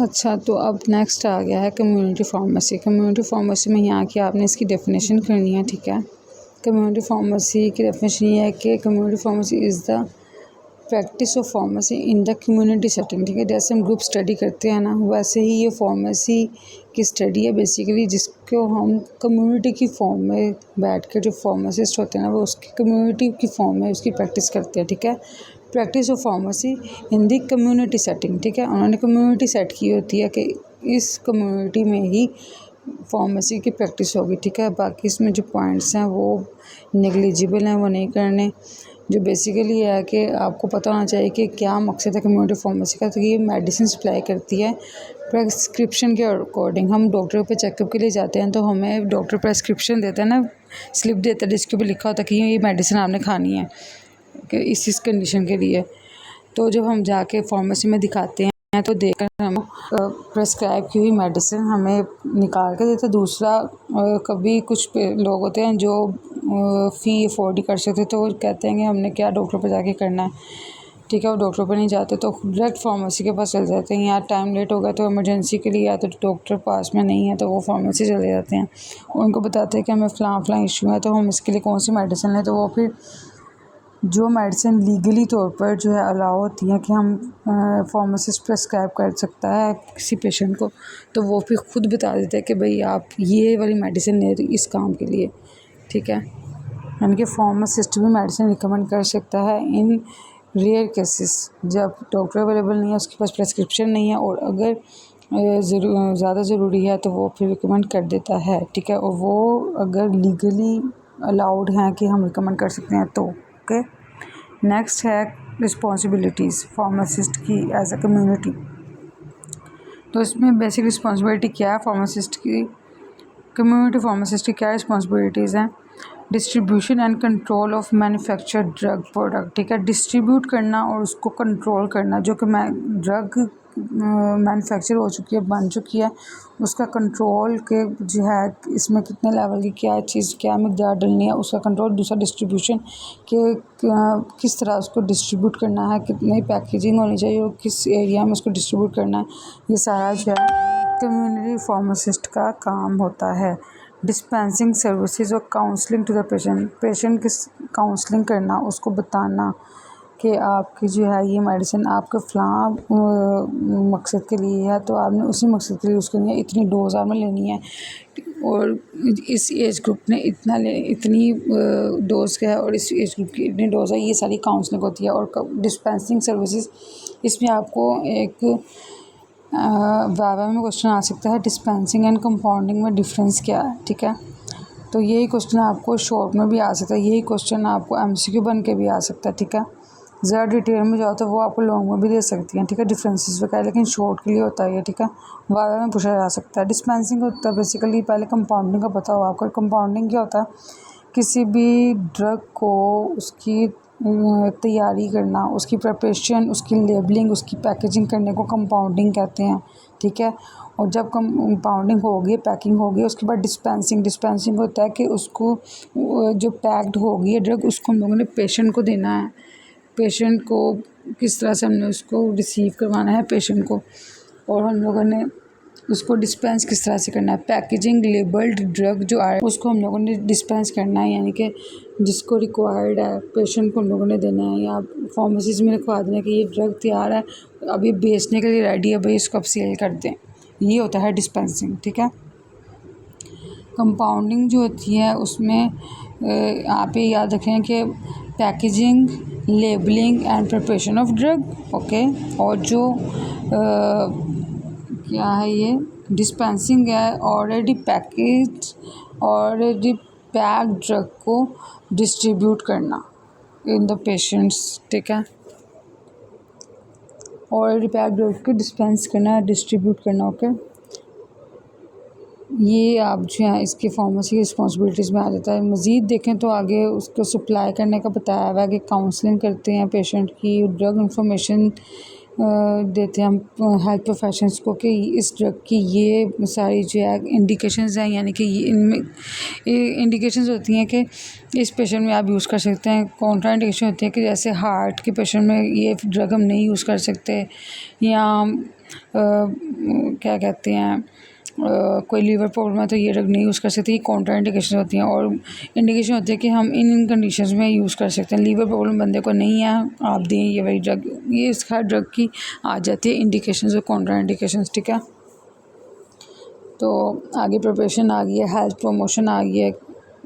अच्छा, तो अब नेक्स्ट आ गया है कम्युनिटी फार्मेसी। कम्युनिटी फार्मेसी में यहाँ की आपने इसकी डेफिनेशन करनी है, ठीक है। कम्युनिटी फार्मेसी की डेफिनेशन ये है कि community pharmacy is the practice of pharmacy in the community setting, ठीक है। जैसे हम ग्रुप स्टडी करते हैं ना, वैसे ही ये फार्मेसी की स्टडी है बेसिकली, जिसको हम कम्युनिटी की फॉर्म में बैठ कर जो फार्मासिस्ट होते हैं ना, वो उसकी कम्युनिटी की फॉर्म में उसकी प्रैक्टिस करते हैं, ठीक है। Practice of pharmacy in the community setting, ठीक है। उन्होंने कम्युनिटी सेट की होती है कि इस कम्युनिटी में ही फार्मेसी की प्रैक्टिस होगी, ठीक है। बाकी इसमें जो पॉइंट्स हैं वो नेग्लिजिबल हैं, वो नहीं करने। जो बेसिकली है कि आपको पता होना चाहिए कि क्या मकसद है कम्युनिटी फार्मेसी का। तो ये मेडिसिन सप्लाई करती है प्रेस्क्रिप्शन के अकॉर्डिंग। हम डॉक्टर पे चेकअप के लिए जाते हैं तो हमें डॉक्टर प्रेस्क्रिप्शन देता है ना, स्लिप देता है जिसके ऊपर लिखा होता है कि ये मेडिसिन आपने खानी है कि इस कंडीशन के लिए। तो जब हम जाके फार्मेसी में दिखाते हैं तो देखकर हम प्रेस्क्राइब की हुई मेडिसिन हमें निकाल के देते। दूसरा कभी कुछ लोग होते हैं जो फ़ी अफोर्ड ही कर सकते, तो वो कहते हैं कि हमने क्या डॉक्टर पर जाके करना है, ठीक है। वो डॉक्टर पर नहीं जाते तो डायरेक्ट फार्मेसी के पास चले जाते हैं। यहाँ टाइम लेट हो गया तो इमरजेंसी के लिए या तो डॉक्टर पास में नहीं है तो वो फार्मेसी चले जाते हैं। उनको बताते हैं कि हमें फ़लाँ इशू है तो हम इसके लिए कौन सी मेडिसिन लें। तो वो फिर जो मेडिसिन लीगली तौर पर जो है अलाउ होती हैं कि हम फार्मासिस्ट प्रेस्क्राइब कर सकता है किसी पेशेंट को, तो वो फिर खुद बता देते हैं कि भाई आप ये वाली मेडिसिन ले इस काम के लिए, ठीक है। यानी कि फार्मासिस्ट भी मेडिसिन रिकमेंड कर सकता है इन रेयर केसेस, जब डॉक्टर अवेलेबल नहीं है, उसके पास प्रेस्क्रिप्शन नहीं है और अगर ज़्यादा ज़रूरी है तो वो फिर रिकमेंड कर देता है, ठीक है। और वो अगर लीगली अलाउड हैं कि हम रिकमेंड कर सकते हैं तो ओके। नेक्स्ट है रिस्पॉन्सिबिलिटीज़ फार्मासिस्ट की एज अ कम्युनिटी। तो इसमें बेसिक रिस्पॉन्सिबिलिटी क्या है फार्मासिस्ट की, कम्युनिटी फार्मासिस्ट की क्या रिस्पॉन्सिबिलिटीज़ हैं। Distribution and control of manufactured drug product, ठीक है। डिस्ट्रीब्यूट करना और उसको कंट्रोल करना, जो कि ड्रग मैन्युफैक्चर हो चुकी है, बन चुकी है, उसका कंट्रोल के जो है इसमें कितने लेवल की क्या चीज़ क्या मकदार डलनी है उसका कंट्रोल। दूसरा डिस्ट्रीब्यूशन के किस तरह उसको डिस्ट्रीब्यूट करना है, कितनी पैकेजिंग होनी चाहिए और किस एरिया में उसको डिस्ट्रीब्यूट करना है, ये सारा जो है कम्युनिटी फार्मासिस्ट का काम होता है। डिस्पेंसिंग सर्विसेज और काउंसलिंग टू द पेशेंट की काउंसलिंग करना, उसको बताना कि आपकी जो है ये मेडिसिन आपके फ़लाँ मकसद के लिए है तो आपने उसी मकसद के लिए उसके लिए इतनी डोज आपने लेनी है और इस एज ग्रुप ने इतनी डोज का है और इस एज ग्रुप की इतनी डोज है, ये सारी काउंसलिंग होती है। और डिस्पेंसिंग सर्विसेज, इसमें आपको एक वाइवा में क्वेश्चन आ सकता है डिस्पेंसिंग एंड कंपाउंडिंग में डिफरेंस क्या है, ठीक है। तो यही क्वेश्चन आपको शॉर्ट में भी आ सकता है, यही क्वेश्चन आपको एमसीक्यू बन के भी आ सकता है, ठीक है। ज़्यादा डिटेल में जाओ तो वो आपको लॉन्ग में भी दे सकती हैं, ठीक है, डिफरेंसेस वगैरह, लेकिन शॉर्ट के लिए होता है ये, ठीक है। वाइवा में पूछा जा सकता है। डिस्पेंसिंग होता है बेसिकली, पहले कंपाउंडिंग का पता हो आपको। कंपाउंडिंग क्या होता है, किसी भी ड्रग को उसकी तैयारी करना, उसकी प्रिपरेशन, उसकी लेबलिंग, उसकी पैकेजिंग करने को कंपाउंडिंग कहते हैं, ठीक है। और जब कंपाउंडिंग हो गई, पैकिंग हो गई, उसके बाद डिस्पेंसिंग होता है कि उसको जो पैक्ड हो गई है ड्रग उसको हम लोगों ने पेशेंट को देना है। पेशेंट को किस तरह से हमने उसको रिसीव करवाना है पेशेंट को, और हम लोगों ने उसको डिस्पेंस किस तरह से करना है। पैकेजिंग लेबल्ड ड्रग जो आए उसको हम लोगों ने डिस्पेंस करना है, यानी कि जिसको रिक्वायर्ड है पेशेंट को हम लोगों ने देना है, या फार्मेसीज में लिखवा देना कि ये ड्रग तैयार है, अब ये बेचने के लिए रेडी है, भाई इसको अब सेल कर दें। ये होता है डिस्पेंसिंग, ठीक है। कंपाउंडिंग जो होती है उसमें आप ये याद रखें कि packaging, labelling and preparation of drug, okay. और जो क्या है ये डिस्पेंसिंग है, ऑलरेडी पैक्ड ड्रग को डिस्ट्रीब्यूट करना इन द पेशेंट्स, ठीक है। ऑलरेडी पैक्ड ड्रग को डिस्पेंस करना, डिस्ट्रीब्यूट करना, ओके। ये आप जो है इसके फार्मेसी की रिस्पॉन्सिबिलिटीज़ में आ जाता है। मज़ीद देखें तो आगे उसको सप्लाई करने का बताया हुआ है कि काउंसलिंग करते हैं पेशेंट की, ड्रग इंफॉर्मेशन देते हैं हम हेल्थ प्रोफेशनल्स को कि इस ड्रग की ये सारी जो है इंडिकेशंस हैं, यानी कि ये इनमें इंडिकेशंस होती हैं कि इस पेशेंट में आप यूज़ कर सकते हैं। कॉन्ट्रा इंडिकेशन होती है कि जैसे हार्ट के पेशेंट में ये ड्रग हम नहीं यूज़ कर सकते, या क्या कहते हैं कोई लीवर प्रॉब्लम है तो ये ड्रग नहीं यूज़ कर सकते। ये कॉन्ट्रा इंडिकेशन होती हैं, और इंडिकेशन होती है कि हम इन कंडीशंस में यूज़ कर सकते हैं। लीवर प्रॉब्लम बंदे को नहीं है, आप दें ये वाली ड्रग, ये इस हर ड्रग की आ जाती है इंडिकेशंस और कॉन्ट्रा इंडिकेशंस, ठीक है। तो आगे प्रिपरेशन आ गई है, हेल्थ प्रमोशन आ गई है,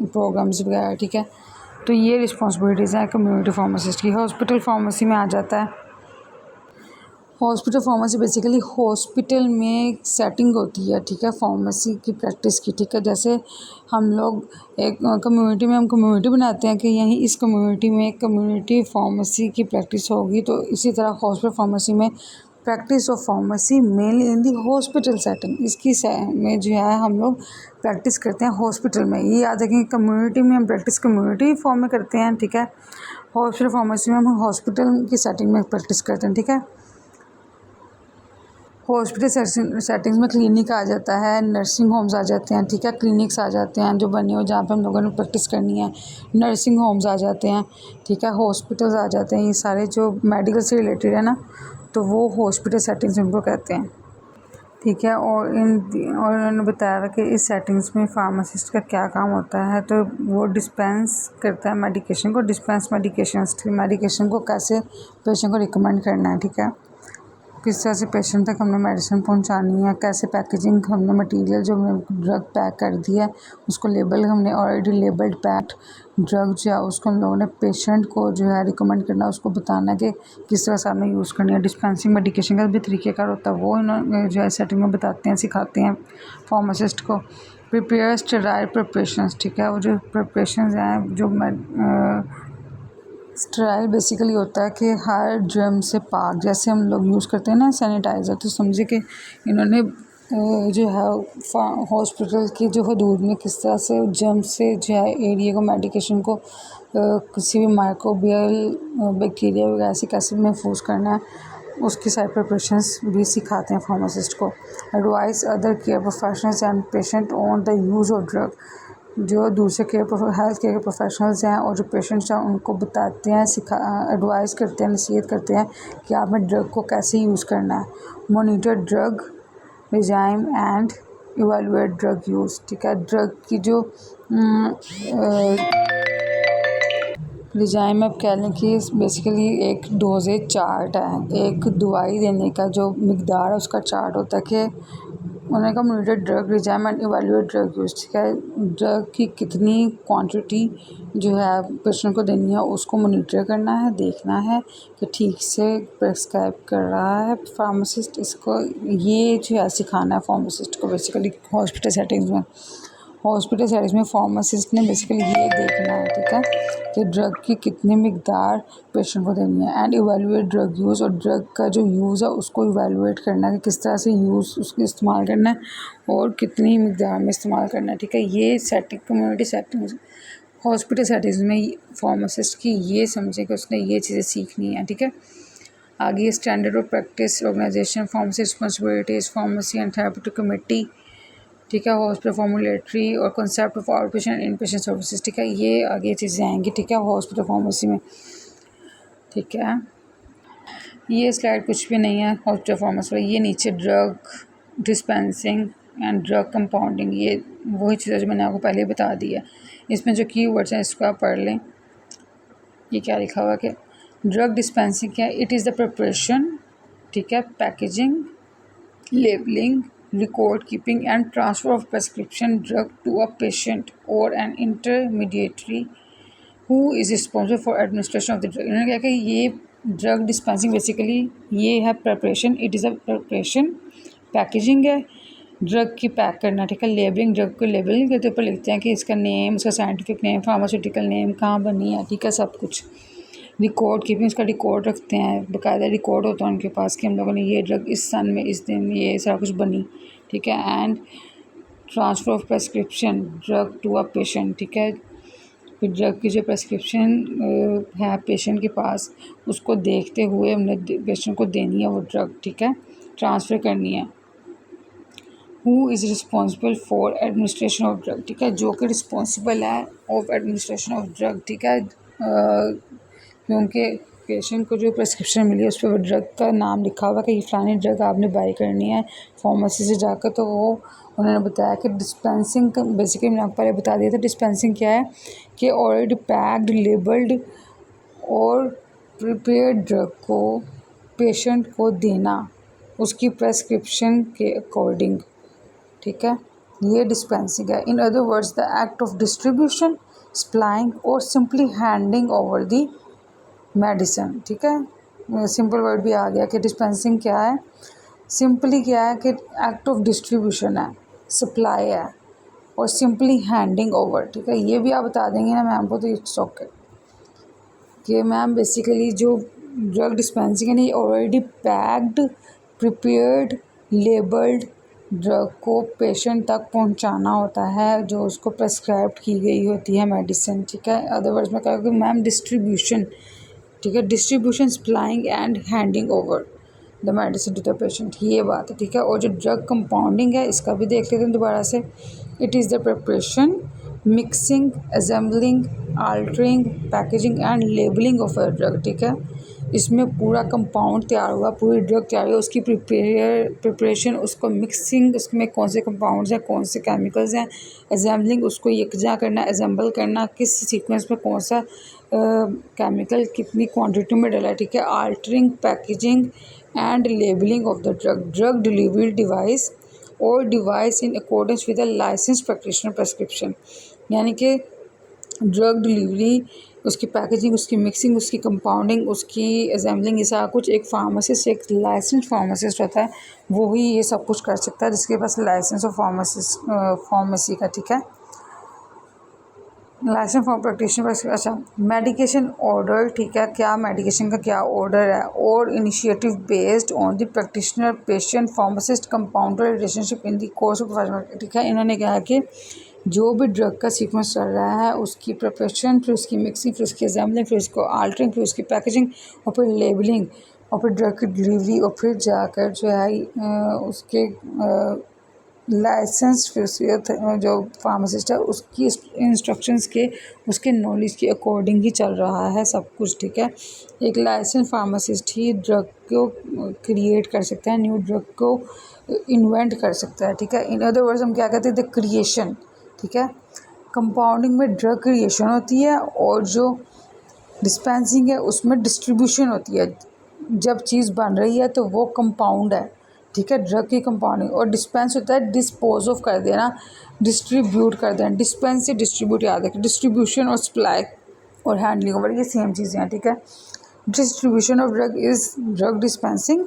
प्रोग्राम्स वगैरह, ठीक है। तो ये रिस्पॉन्सिबिलिटीज़ हैं कम्युनिटी फार्मासिस्ट की। हॉस्पिटल फार्मेसी में आ जाता है। हॉस्पिटल फार्मेसी बेसिकली हॉस्पिटल में सेटिंग होती है, ठीक है, फार्मेसी की प्रैक्टिस की, ठीक है। जैसे हम लोग एक कम्युनिटी में हम कम्युनिटी बनाते हैं कि यहीं इस कम्युनिटी में कम्युनिटी फार्मेसी की प्रैक्टिस होगी, तो इसी तरह हॉस्पिटल फार्मेसी में practice of pharmacy mainly in the hospital setting, इसकी में जो है हम लोग प्रैक्टिस करते हैं हॉस्पिटल में। ये याद रखें, कम्युनिटी में हम प्रैक्टिस कम्युनिटी फॉर्म में करते हैं, ठीक है। हॉस्पिटल फार्मेसी में हम हॉस्पिटल की सेटिंग में प्रैक्टिस करते हैं, ठीक है। हॉस्पिटल सेटिंग्स में क्लिनिक आ जाता है, नर्सिंग होम्स आ जाते हैं, ठीक है, क्लिनिक्स आ जाते हैं जो बने हो जहाँ पे हम लोगों ने प्रैक्टिस करनी है, नर्सिंग होम्स आ जाते हैं, ठीक है, हॉस्पिटल्स आ जाते हैं। ये सारे जो मेडिकल से रिलेटेड है ना, तो वो हॉस्पिटल सेटिंग्स उनको कहते हैं, ठीक है। और इन्होंने बताया था कि इस सेटिंग्स में फार्मासिस्ट का क्या काम होता है, तो वो डिस्पेंस करता है मेडिकेशन को, डिस्पेंस मेडिकेशन को कैसे पेशेंट को रिकमेंड करना है, ठीक है, किस तरह से पेशेंट तक हमने मेडिसिन पहुंचानी है, कैसे पैकेजिंग हमने मटेरियल जो हमने ड्रग पैक कर दिया है उसको लेबल हमने ऑलरेडी लेबल्ड पैक्ड ड्रग जो है उसको हम लोगों ने पेशेंट को जो है रिकमेंड करना है, उसको बताना है कि किस तरह से हमें यूज़ करनी है। डिस्पेंसिंग मेडिकेशन का भी तरीक़ेकार होता है, वो इन्होंने जो है सेटिंग में बताते हैं, सिखाते हैं फार्मासिस्ट को। प्रिपेयर स्टेराइल प्रिपरेशंस, ठीक है, वो जो प्रिपरेशंस हैं जो स्टेराइल बेसिकली होता है कि हर जर्म से पाक, जैसे हम लोग यूज़ करते हैं ना सैनिटाइज़र, तो समझे कि इन्होंने जो है हॉस्पिटल की जो हदूद में किस तरह से जर्म से जो है एरिया को मेडिकेशन को किसी भी माइक्रोबियल बैक्टीरिया वगैरह से कैसे महफूज करना है, उसकी सारी प्रिपरेशंस भी सिखाते हैं फार्मासिस्ट को। Advice other care professionals and patient on the use of drug, जो दूसरे हेल्थ केयर के प्रोफेशनल्स हैं और जो पेशेंट्स हैं उनको बताते हैं, एडवाइस करते हैं, नसीहत करते हैं कि आपने ड्रग को कैसे यूज़ करना है। Monitor drug regime and evaluate drug use, ठीक है। ड्रग की जो रिजाइम आप कह लें कि बेसिकली एक डोजेज चार्ट है, एक दवाई देने का जो मिकदार है उसका चार्ट होता है कि उन्होंने कहा monitor drug regime and evaluate drug use, ठीक है। ड्रग की कितनी क्वांटिटी जो है पेशेंट को देनी है उसको मॉनिटर करना है, देखना है कि ठीक से प्रेस्क्राइब कर रहा है फार्मासिस्ट, इसको ये जो है सिखाना है फार्मासिस्ट को बेसिकली हॉस्पिटल सेटिंग्स में। हॉस्पिटल सेटिंग्स में फार्मासिस्ट ने बेसिकली ये देखना है, ठीक है, कि ड्रग की कितनी मिकदार पेशेंट को देनी है। एंड इवेलुएट ड्रग यूज़, और ड्रग का जो यूज़ है उसको इवेलुएट करना है कि किस तरह से यूज़ उसको इस्तेमाल करना है और कितनी मिकदार में इस्तेमाल करना है, ठीक है। ये setting community settings hospital settings में फार्मासिस्ट की ये समझे कि उसने ये चीज़ें सीखनी है, ठीक है। आगे standard of practice organisation pharmacy responsibilities pharmacy and therapeutic committee, ठीक है। हॉस्पिटल फॉर्मुलेटरी और concept of out patient in patient services, ठीक है, ये आगे चीज़ें आएंगी, ठीक है, हॉस्पिटल फार्मेसी में, ठीक है। ये स्लाइड कुछ भी नहीं है हॉस्पिटल फार्मेसी में, ये नीचे drug dispensing and drug compounding, ये वही चीज़ें जो मैंने आपको पहले बता दी है। इसमें जो की वर्ड्स हैं इसको आप पढ़ लें। ये क्या लिखा हुआ है कि ड्रग डिस्पेंसिंग क्या है, इट इज़ द प्रिपरेशन, ठीक है, packaging, labelling, record keeping and transfer of prescription drug to a patient or an intermediary who is responsible for administration of the drug। इन्होंने कहा कि ये ड्रग डिस्पेंसिंग बेसिकली ये है preparation, it is a preparation, packaging है, drug की pack करना, ठीक है, लेबलिंग, ड्रग को लेबलिंग के ऊपर लिखते हैं कि इसका नेम, इसका साइंटिफिक नेम, फार्मास्यूटिकल नेम, कहाँ बनी है, ठीक है, सब कुछ। रिकॉर्ड कीपिंग, इसका रिकॉर्ड रखते हैं, बाकायदा रिकॉर्ड होता है उनके पास कि हम लोगों ने ये ड्रग इस सन में इस दिन ये सारा कुछ बनी, ठीक है। And transfer of prescription drug to a patient, ठीक है, फिर ड्रग की जो प्रेस्क्रिप्शन है पेशेंट के पास, उसको देखते हुए हमने पेशेंट को देनी है वो ड्रग, ठीक है, ट्रांसफ़र करनी है। Who is responsible for administration of drug, ठीक है, जो कि रिस्पॉन्सिबल है ऑफ एडमिनिस्ट्रेशन ऑफ ड्रग, ठीक है, क्योंकि पेशेंट को जो प्रेस्क्रिप्शन मिली है उस पर वो ड्रग का नाम लिखा हुआ है कि ये फ़लानी ड्रग आपने बाई करनी है फार्मेसी से जाकर। तो वो उन्होंने बताया कि डिस्पेंसिंग बेसिकली मैंने आपको पहले बता दिया था डिस्पेंसिंग क्या है, कि ऑलरेडी पैक्ड लेबल्ड और प्रिपेयर्ड ड्रग को पेशेंट को देना उसकी प्रेस्क्रिप्शन के अकॉर्डिंग, ठीक है, ये डिस्पेंसिंग है। In other words the act of distribution, supplying और simply handing over the medicine, ठीक है, सिंपल वर्ड भी आ गया कि डिस्पेंसिंग क्या है, सिंपली क्या है कि एक्ट ऑफ डिस्ट्रीब्यूशन है, सप्लाई है और सिंपली हैंडिंग ओवर, ठीक है, ये भी आप बता देंगे ना मैम को तो इट्स ओके कि मैम बेसिकली जो ड्रग डिस्पेंसिंग है ना ये already packed prepared labelled drug को पेशेंट तक पहुंचाना होता है जो उसको प्रेस्क्राइब की गई होती है मेडिसिन, ठीक है। अदरवाइज मैं कहूँगी मैम डिस्ट्रीब्यूशन, ठीक है, distribution supplying and handing over the medicine to the patient, ये बात है, ठीक है। और जो ड्रग कंपाउंडिंग है इसका भी देख लेते हैं दोबारा से। It is the preparation, mixing, assembling, altering, packaging and labelling of a drug, ठीक है। इसमें पूरा कंपाउंड तैयार हुआ, पूरी ड्रग तैयार हुई, उसकी प्रिपरेशन, उसको मिक्सिंग, उसमें कौन से कंपाउंड्स हैं, कौन से केमिकल्स हैं, असेंबलिंग, उसको यकजा करना, असेंबल करना, किस सीक्वेंस में कौन सा केमिकल कितनी क्वांटिटी में डाला है, ठीक है, altering, packaging and labelling of the drug, drug delivery device और device in accordance with the licence practitioner prescription, यानी कि ड्रग डिलीवरी, उसकी पैकेजिंग, उसकी मिक्सिंग, उसकी कंपाउंडिंग, उसकी असेंबलिंग, ये सारा कुछ एक फार्मासिस्ट, एक लाइसेंस फार्मासिस्ट होता है, वो ही ये सब कुछ कर सकता है जिसके पास लाइसेंस ऑफ फार्मेसी का, ठीक है, लाइसेंस फॉर प्रैक्टिशनर। अच्छा, मेडिकेशन ऑर्डर, ठीक है, क्या मेडिकेशन का क्या ऑर्डर है, और initiative based on the practitioner patient pharmacist compounder relationship in the course of, ठीक है। इन्होंने कहा कि जो भी ड्रग का सीक्वेंस चल रहा है उसकी प्रिपरेशन, फिर उसकी मिक्सिंग, फिर उसकी असेंबलिंग, फिर उसको आल्टरिंग, फिर उसकी पैकेजिंग और फिर लेबलिंग और फिर ड्रग की डिलीवरी और फिर जाकर जो है उसके लाइसेंस, फिर उसके जो फार्मासिस्ट है उसकी इंस्ट्रक्शंस के, उसके नॉलेज के अकॉर्डिंग ही चल रहा है सब कुछ, ठीक है। एक लाइसेंस फार्मासिस्ट ही ड्रग को क्रिएट कर सकता है, न्यू ड्रग को इन्वेंट कर सकता है, ठीक है। इन अदर वर्ड्स हम क्या कहते हैं, द क्रिएशन, ठीक है। कंपाउंडिंग में ड्रग क्रिएशन होती है और जो डिस्पेंसिंग है उसमें डिस्ट्रीब्यूशन होती है। जब चीज़ बन रही है तो वो कंपाउंड है, ठीक है, ड्रग की कंपाउंडिंग, और डिस्पेंस होता है डिस्पोज ऑफ कर देना, डिस्ट्रीब्यूट कर देना, डिस्पेंस से डिस्ट्रीब्यूट याद रखें, डिस्ट्रीब्यूशन और सप्लाई और हैंडलिंग ओवर ये सेम चीज़ें हैं, ठीक है। Distribution of drug is drug dispensing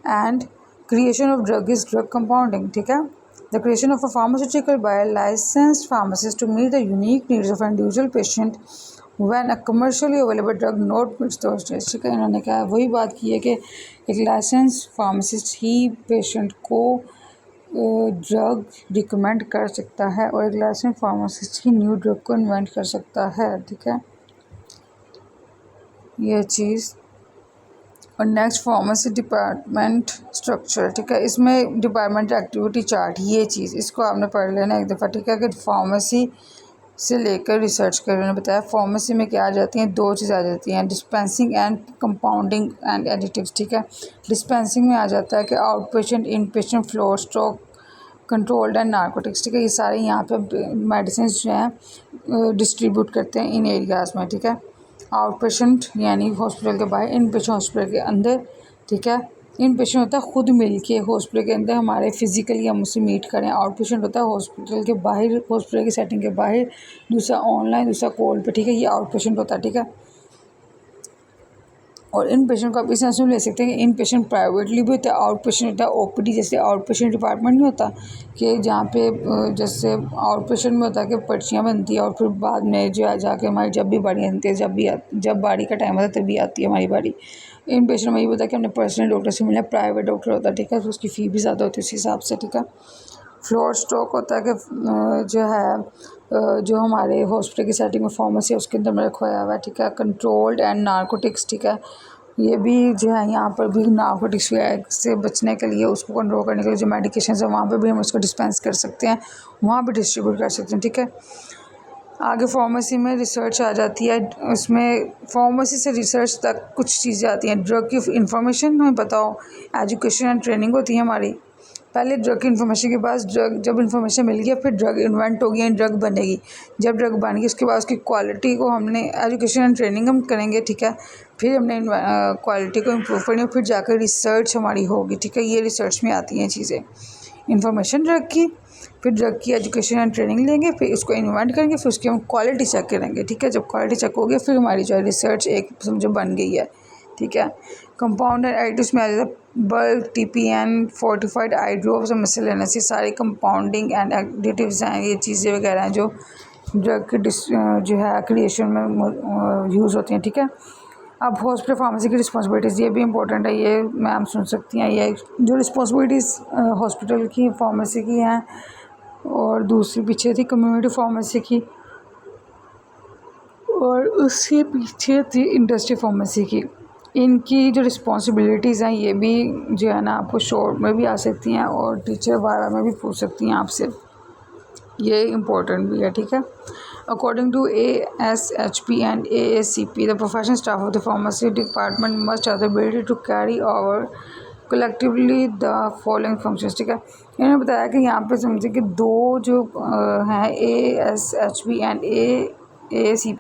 and creation of drug is drug compounding, ठीक है। The creation of a pharmaceutical by a licensed pharmacist to meet the unique needs of an individual patient when a commercially available drug not meets those needs, ठीक है। इन्होंने कहा वही बात की है कि एक लाइसेंस फार्मासिस्ट ही पेशेंट को ड्रग रिकमेंड कर सकता है और एक लाइसेंस फार्मासिस्ट ही न्यू ड्रग को इन्वेंट कर सकता है, ठीक है, ये चीज़। और नेक्स्ट फार्मेसी डिपार्टमेंट स्ट्रक्चर, ठीक है, इसमें डिपार्टमेंट एक्टिविटी चार्ट, ये चीज़ इसको आपने पढ़ लेना एक दफ़ा, ठीक है, कि फार्मेसी से लेकर रिसर्च कर उन्होंने बताया फार्मेसी में क्या आ जाती हैं, दो चीज़ आ जाती हैं, dispensing and compounding and additives, ठीक है। डिस्पेंसिंग में आ जाता है कि out patient, in patient, floor stock, controlled and narcotics, ठीक है, ये सारे यहाँ पे मेडिसिन जो हैं डिस्ट्रीब्यूट करते हैं इन एरियाज़ में, ठीक है। आउट पेशेंट यानी हॉस्पिटल के बाहर, इन पेशेंट हॉस्पिटल के अंदर, ठीक है। इन पेशेंट होता है खुद मिल के हॉस्पिटल के अंदर हमारे फिजिकली हम उससे मीट करें, आउट पेशेंट होता है हॉस्पिटल के बाहर, हॉस्पिटल की सेटिंग के बाहर, दूसरा ऑनलाइन, दूसरा कॉल पे, ठीक है, ये आउट पेशेंट होता है, ठीक है। और इन पेशेंट को आप इस सेंस में ले सकते हैं कि इन पेशेंट प्राइवेटली भी होता है, आउट पेशेंट होता है ओपीडी, जैसे आउट पेशेंट डिपार्टमेंट नहीं होता कि जहाँ पे जैसे आउट पेशेंट में होता है कि पर्चियाँ बनती है और फिर बाद में जो जाके हमारी जब भी बारी आती है, जब बारी का टाइम होता है तभी आती है हमारी बारी। इन पेशेंट में ये होता है कि हमने पर्सनल डॉक्टर से मिलना, प्राइवेट डॉक्टर होता है, ठीक है, तो उसकी फ़ी भी ज़्यादा होती है उस हिसाब से, ठीक है। फ्लोर स्टॉक होता है कि जो है जो हमारे हॉस्पिटल की सेटिंग में फार्मेसी है उसके अंदर मेरा खोया हुआ है, ठीक है। कंट्रोल्ड एंड नारकोटिक्स, ठीक है। ये भी जो है यहाँ पर भी नारकोटिक्स से बचने के लिए, उसको कंट्रोल करने के लिए जो मेडिकेशन है वहाँ पे भी हम उसको डिस्पेंस कर सकते हैं, वहाँ भी डिस्ट्रीब्यूट कर सकते हैं, ठीक है। आगे फार्मेसी में रिसर्च आ जाती है, उसमें फार्मेसी से रिसर्च तक कुछ चीज़ें आती हैं। ड्रग की इंफॉर्मेशन हमें पता हो, एजुकेशन एंड ट्रेनिंग होती है हमारी। पहले ड्रग की इन्फॉर्मेशन के बाद ड्रग, जब इन्फॉर्मेशन मिल गया फिर ड्रग इन्वेंट होगी, ड्रग बनेगी। जब ड्रग बन गई उसके बाद उसकी क्वालिटी को हमने एजुकेशन एंड ट्रेनिंग हम करेंगे, ठीक है। फिर हमने क्वालिटी को इम्प्रूव करनी है, फिर जाकर रिसर्च हमारी होगी, ठीक है। ये रिसर्च में आती हैं चीज़ें, इन्फॉर्मेशन ड्रग की, फिर ड्रग की एजुकेशन एंड ट्रेनिंग लेंगे, फिर इसको इन्वेंट करेंगे, फिर उसकी हम क्वालिटी चेक करेंगे, ठीक है। जब क्वालिटी चेक होगी फिर हमारी जो है रिसर्च एक समझो बन गई है, ठीक है। कंपाउंड एंड एडिटिव्स में आ जाता है bulk, TPN, fortified eye drops और मिसलेनियस, ये सारे कंपाउंडिंग एंड एडिटिव्स हैं, ये चीज़ें वगैरह हैं जो ड्रग की जो है क्रिएशन में यूज़ होती हैं, ठीक है। अब हॉस्पिटल फार्मेसी की रिस्पॉन्सिबिलिटीज़, ये भी इंपॉर्टेंट है, ये मैम सुन सकती हैं। ये जो रिस्पॉन्सिबिलिटीज़ हॉस्पिटल की फार्मेसी की हैं, और दूसरी पीछे थी कम्युनिटी फार्मेसी की, और उसके पीछे थी इंडस्ट्री फार्मेसी की। इनकी जो रिस्पॉन्सिबिलिटीज़ हैं ये भी जो है ना आपको शॉर्ट में भी आ सकती हैं और टीचर वाला में भी पूछ सकती हैं आपसे, ये इम्पोर्टेंट भी है, ठीक है। According to ASHP and AACP, the professional staff of the pharmacy department must have the ability to carry over collectively the following functions, ठीक है। इन्होंने बताया कि यहाँ पे समझे कि दो जो हैं ASHP एंड AACP।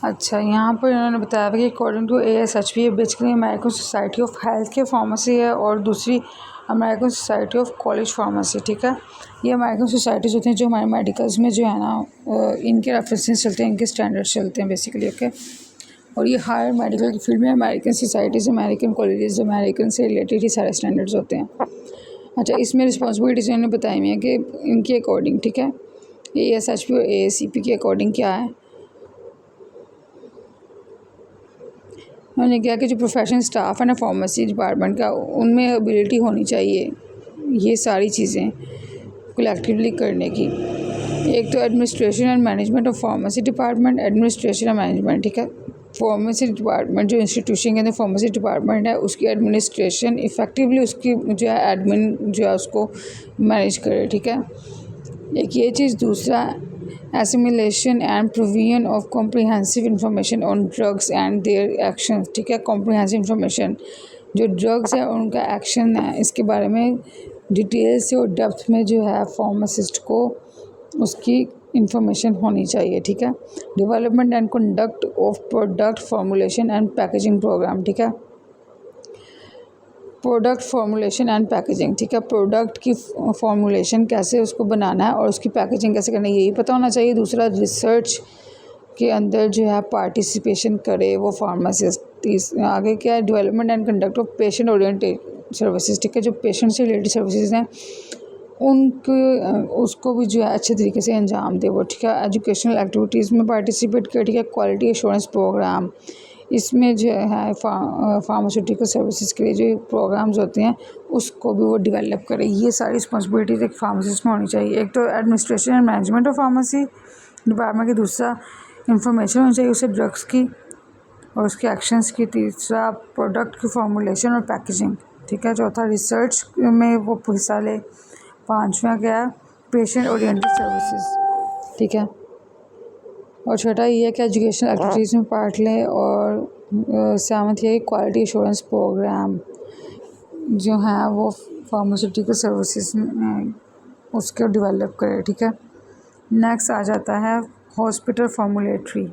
अच्छा, यहाँ पर इन्होंने बताया कि according to ASHP basically American society of health care pharmacy है, और दूसरी American society of college pharmacy, ठीक है। ये अमेरिकन सोसाइटीज़ होती हैं जो हमारे मेडिकल्स में जो है ना इनके रेफरेंसेस चलते हैं, इनके स्टैंडर्ड्स चलते हैं बेसिकली, ओके। और ये हायर मेडिकल की फील्ड में American societies, American colleges, American से रिलेटेड ही सारे स्टैंडर्ड्स होते हैं। अच्छा, इसमें रिस्पॉन्सिबिलिटीज़ इन्होंने बताई हुई हैं कि इनके अकॉर्डिंग, ठीक है। ASHP और AACP के अकॉर्डिंग क्या है, उन्होंने कहा कि जो प्रोफेशनल स्टाफ है ना फार्मेसी डिपार्टमेंट का, उनमें एबिलिटी होनी चाहिए ये सारी चीज़ें कलेक्टिवली करने की। एक तो administration and management of pharmacy department, administration and management, ठीक है। फार्मेसी डिपार्टमेंट जो इंस्टीट्यूशन के अंदर फार्मेसी डिपार्टमेंट है उसकी एडमिनिस्ट्रेशन इफ़ेक्टिवली उसकी जो है एडमिन जो है उसको मैनेज करे, ठीक है। एक ये चीज़, दूसरा assimilation and provision of comprehensive information on drugs and their actions, ठीक है। comprehensive information, जो ड्रग्स है उनका एक्शन है इसके बारे में डिटेल से और डेप्थ में जो है फार्मासिस्ट को उसकी इंफॉर्मेशन होनी चाहिए, ठीक है। Development and conduct of product formulation and packaging programme, ठीक है। प्रोडक्ट फार्मूलेशन एंड पैकेजिंग, ठीक है। प्रोडक्ट की फार्मूलेशन कैसे उसको बनाना है और उसकी पैकेजिंग कैसे करना है यही पता होना चाहिए। दूसरा, रिसर्च के अंदर जो है पार्टिसिपेशन करे वो फार्मासिस्ट। आगे क्या है, development and conduct of patient oriented services, ठीक है। जो पेशेंट से रिलेटेड सर्विसेज हैं उनके उसको भी जो है अच्छे तरीके से अंजाम दे वो, ठीक है। एजुकेशनल एक्टिविटीज़ में पार्टिसिपेट करे, ठीक है। क्वालिटी एश्योरेंस प्रोग्राम, इसमें जो है फार्मास्यूटिकल सर्विसेज के लिए जो प्रोग्राम्स होते हैं उसको भी वो डेवलप करे। ये सारी रिस्पॉन्सिबिलिटीज़ एक फार्मासिस्ट में होनी चाहिए। एक तो administration and management of pharmacy department की, दूसरा इंफॉर्मेशन होनी चाहिए उसे ड्रग्स की और उसके एक्शंस की, तीसरा प्रोडक्ट की फार्मूलेशन और पैकेजिंग, ठीक है। चौथा, रिसर्च में वो हिस्सा ले। पाँचवा क्या है, पेशेंट ओरिएंटेड सर्विसेज, ठीक है। और छठा ये है कि एजुकेशनल एक्टिविटीज़ में पार्ट लें। और सामत ये क्वालिटी एश्योरेंस प्रोग्राम जो है वो फार्मास्यूटिकल सर्विसेज में उसको डेवलप करे, ठीक है। नेक्स्ट आ जाता है हॉस्पिटल फॉर्मुलेटरी।